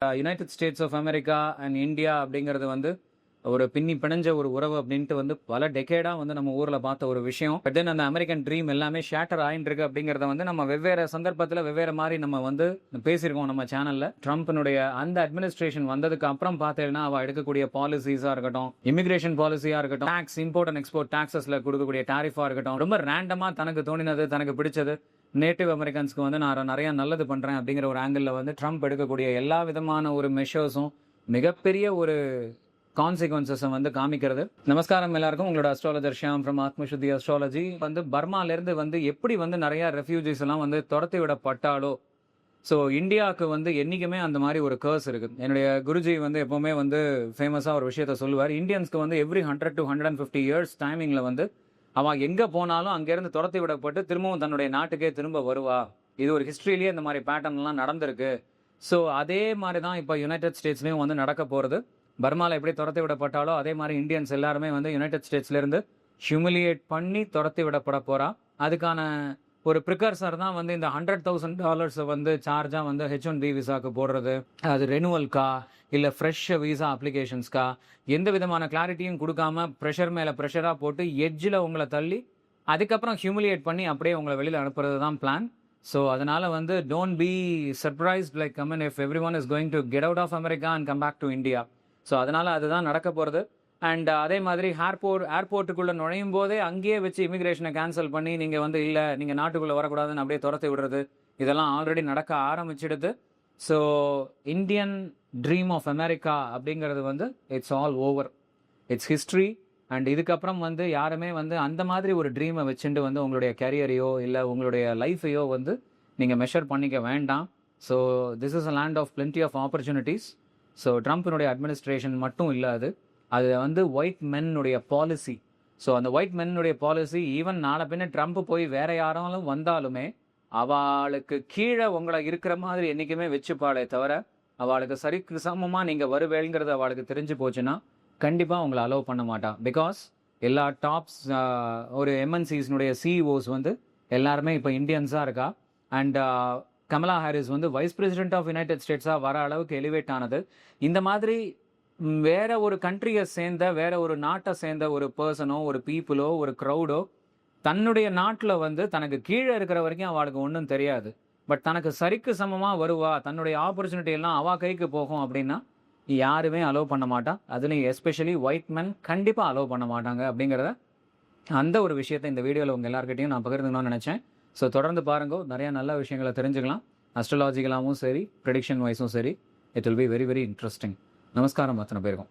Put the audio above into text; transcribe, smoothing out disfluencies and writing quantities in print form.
United states of America and India அப்படிங்கிறது வந்து ஒரு பின்னி பிணைஞ்ச ஒரு உறவு அப்படின்ட்டு வந்து பல டெக்கேடா வந்து நம்ம ஊர்ல பார்த்த ஒரு விஷயம். பட் தென் அந்த அமெரிக்கன் ட்ரீம் எல்லாமே ஷேட்டர் ஆயிட்டு இருக்கு அப்படிங்கறத வந்து நம்ம வெவ்வேறு சந்தர்ப்பத்தில் வெவ்வேறு மாதிரி நம்ம வந்து பேசியிருக்கோம் நம்ம சேனல்ல. ட்ரம்ப்னுடைய அந்த அட்மினிஸ்ட்ரேஷன் வந்ததுக்கு அப்புறம் பார்த்தீங்கன்னா அவ எடுக்கக்கூடிய பாலிசிஸா இருக்கட்டும், இமிகிரேஷன் பாலிசியா இருக்கட்டும், டாக்ஸ் இம்போர்ட் அண்ட் எக்ஸ்போர்ட் டாக்ஸஸ்ல கொடுக்கக்கூடிய டாரிஃபா இருக்கட்டும், ரொம்ப ரேண்டமா தனக்கு தோணினது தனக்கு பிடிச்சது நேட்டிவ் அமெரிக்கன்ஸ்க்கு வந்து நான் நிறைய நல்லது பண்றேன் அப்படிங்கிற ஒரு ஆங்கிள் வந்து ட்ரம்ப் எடுக்கக்கூடிய எல்லா விதமான ஒரு மெஷர்ஸும் மிகப்பெரிய ஒரு கான்சிக்வன்சஸை வந்து காமிக்கிறது. நமஸ்காரம் எல்லாருக்கும், உங்களோட அஸ்ட்ராலஜர் ஷியாம் ஃப்ரம் ஆத்மசுத்தி அஸ்ட்ராலஜி. வந்து பர்மால இருந்து வந்து எப்படி வந்து நிறைய ரெஃப்யூஜிஸ் எல்லாம் வந்து துரத்தி விடப்பட்டாலோ, ஸோ இந்தியாவுக்கு வந்து என்றைக்குமே அந்த மாதிரி ஒரு கர்ஸ் இருக்கு. என்னுடைய குருஜி வந்து எப்பவுமே வந்து ஃபேமஸாக ஒரு விஷயத்த சொல்லுவார். இந்தியன்ஸ்க்கு வந்து எவ்ரி 100 to 150 இயர்ஸ் டைமிங்ல வந்து அவன் எங்கே போனாலும் அங்கேருந்து துரத்தி விடப்பட்டு திரும்பவும் தன்னுடைய நாட்டுக்கே திரும்ப வருவா. இது ஒரு ஹிஸ்ட்ரியிலேயே இந்த மாதிரி பேட்டர்ன்லாம் நடந்திருக்கு. ஸோ அதே மாதிரி தான் இப்போ யுனைடெட் ஸ்டேட்ஸ்லேயும் வந்து நடக்க போகிறது. பர்மாவில் எப்படி துரத்தி விடப்பட்டாலோ அதே மாதிரி இந்தியன்ஸ் எல்லாருமே வந்து யுனைடெட் ஸ்டேட்ஸ்லேருந்து ஹியூமிலியேட் பண்ணி துரத்தி விடப்பட போகிறா. அதுக்கான ஒரு ப்ரிகர்சர் தான் வந்து இந்த $100,000 வந்து சார்ஜாக வந்து H1B விசாவுக்கு போடுறது. அது ரெனுவல்கா இல்லை ஃப்ரெஷ் விசா அப்ளிகேஷன்ஸ்க்கா எந்த விதமான கிளாரிட்டியும் கொடுக்காம ப்ரெஷர் மேலே ப்ரெஷராக போட்டு எட்ஜில் உங்களை தள்ளி அதுக்கப்புறம் ஹியூமிலியேட் பண்ணி அப்படியே உங்களை வெளியில் அனுப்புறது தான் பிளான். ஸோ அதனால் வந்து don't be surprised like come on if everyone is going to get out of America and come back to India. So அதனால் அதுதான் நடக்க போகிறது. அண்ட் அதே மாதிரி ஏர்போர்ட்டுக்குள்ளே நுழையும் போதே அங்கேயே வச்சு இமிகிரேஷனை கேன்சல் பண்ணி நீங்கள் வந்து இல்லை நீங்கள் நாட்டுக்குள்ளே வரக்கூடாதுன்னு அப்படியே துரத்தி விடுறது, இதெல்லாம் ஆல்ரெடி நடக்க ஆரம்பிச்சிடுது. So Indian dream of America அப்படிங்கிறது வந்து it's all over, it's history. And இதுக்கப்புறம் வந்து யாருமே வந்து அந்த மாதிரி ஒரு ட்ரீமை வச்சுட்டு வந்து உங்களுடைய கேரியரையோ இல்லை உங்களுடைய லைஃபையோ வந்து நீங்கள் மெஷர் பண்ணிக்க வேண்டாம். So this is a land of plenty of opportunities. So ட்ரம்ப்பினுடைய அட்மினிஸ்ட்ரேஷன் மட்டும் இல்லாது அது வந்து ஒயிட் மென்னுடைய பாலிசி. ஸோ அந்த ஒயிட் மென்னுடைய பாலிசி ஈவன் நாளை பின்ன ட்ரம்ப் போய் வேற யாராலும் வந்தாலுமே அவளுக்கு கீழே உங்களை இருக்கிற மாதிரி என்றைக்குமே வச்சுப்பாளே தவிர அவளுக்கு சரிக்கு சமமாக நீங்கள் வருவேங்கிறது அவளுக்கு தெரிஞ்சு போச்சுன்னா கண்டிப்பாக உங்களை அலோவ் பண்ண மாட்டான். பிகாஸ் எல்லா டாப்ஸ் ஒரு எம்என்சிஸ்னுடைய சிஇஓஸ் வந்து எல்லாருமே இப்போ இந்தியன்ஸாக இருக்கா. அண்ட் கமலா ஹாரிஸ் வந்து வைஸ் பிரசிடென்ட் ஆஃப் யுனைடெட் ஸ்டேட்ஸாக வர அளவுக்கு எலிவேட் ஆனது. இந்த மாதிரி வேற ஒரு கண்ட்ரியை சேர்ந்த வேற ஒரு நாட்டை சேர்ந்த ஒரு பர்சனோ ஒரு பீப்புளோ ஒரு க்ரௌடோ தன்னுடைய நாட்டில் வந்து தனக்கு கீழே இருக்கிற வரைக்கும் அவளுக்கு ஒன்றும் தெரியாது. பட் தனக்கு சரிக்கு சமமாக வருவா, தன்னுடைய ஆப்பர்ச்சுனிட்டி எல்லாம் அவள் கைக்கு போகும் அப்படின்னா யாருமே அலோவ் பண்ண மாட்டான். அதுலேயும் எஸ்பெஷலி ஒயிட் மென் கண்டிப்பாக அலோவ் பண்ண மாட்டாங்க அப்படிங்கிறத அந்த ஒரு விஷயத்தை இந்த வீடியோவில் உங்கள் எல்லாருக்கிட்டையும் நான் பகிர்ந்துக்கணும்னு நினச்சேன். ஸோ தொடர்ந்து பாருங்க, நிறையா நல்ல விஷயங்களை தெரிஞ்சுக்கலாம். அஸ்ட்ராலஜிக்கலாகவும் சரி, ப்ரெடிக்ஷன் வைஸும் சரி, it will be very very interesting. நமஸ்காரம் அத்தனை பேருக்கும்.